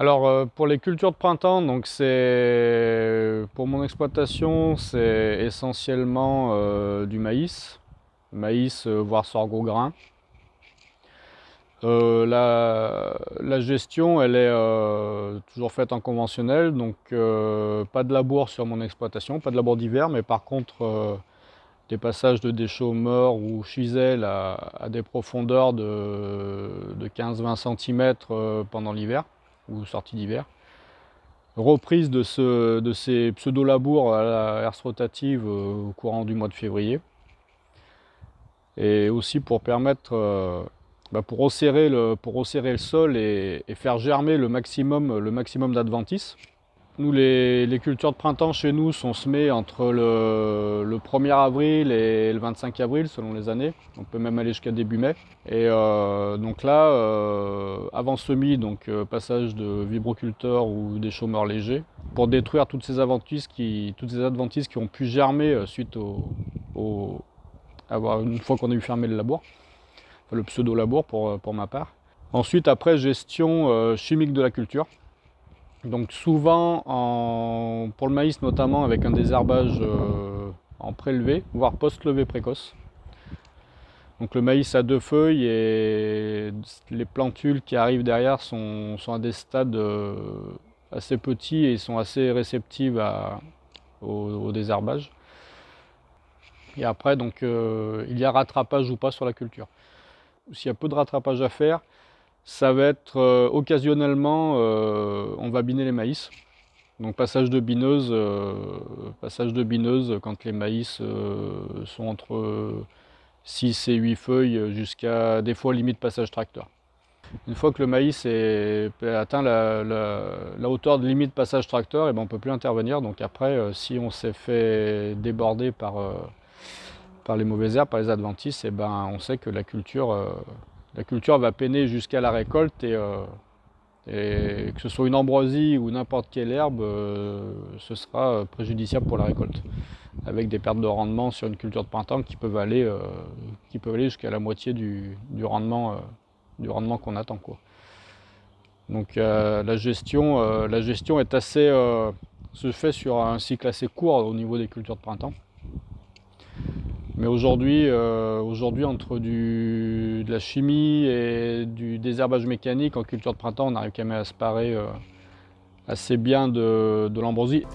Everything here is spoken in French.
Alors pour les cultures de printemps, donc pour mon exploitation, c'est essentiellement du maïs voire sorgho grain. La gestion, elle est toujours faite en conventionnel, donc pas de labour sur mon exploitation, pas de labour d'hiver, mais par contre des passages de déchaux-morts ou chisels à des profondeurs de 15-20 cm pendant l'hiver ou sortie d'hiver. Reprise de ces pseudo-labours à la herse rotative au courant du mois de février. Et aussi pour permettre, pour resserrer le sol et faire germer le maximum d'adventices. Nous, les cultures de printemps chez nous sont semées entre le 1er avril et le 25 avril, selon les années. On peut même aller jusqu'à début mai. Et donc là, avant semis, donc passage de vibroculteur ou des chômeurs légers, pour détruire toutes ces adventices qui ont pu germer suite une fois qu'on a eu fermé le labour, enfin, le pseudo-labour pour ma part. Ensuite, après, gestion chimique de la culture. Donc souvent, pour le maïs notamment, avec un désherbage en prélevé, voire post-levée précoce. Donc le maïs a deux feuilles et les plantules qui arrivent derrière sont à des stades assez petits et sont assez réceptives au désherbage. Et après, donc, il y a rattrapage ou pas sur la culture. S'il y a peu de rattrapage à faire, ça va être occasionnellement, on va biner les maïs. Donc passage de bineuse quand les maïs sont entre 6 et 8 feuilles jusqu'à des fois limite passage tracteur. Une fois que le maïs atteint la hauteur de limite passage tracteur, et ben on ne peut plus intervenir. Donc après, si on s'est fait déborder par les mauvaises herbes, par les adventices, et ben on sait que la culture va peiner jusqu'à la récolte et que ce soit une ambroisie ou n'importe quelle herbe, ce sera préjudiciable pour la récolte, avec des pertes de rendement sur une culture de printemps qui peuvent aller jusqu'à la moitié du rendement qu'on attend, quoi. Donc la gestion est se fait sur un cycle assez court au niveau des cultures de printemps. Mais aujourd'hui, entre de la chimie et du désherbage mécanique en culture de printemps, on arrive quand même à se parer assez bien de l'ambroisie.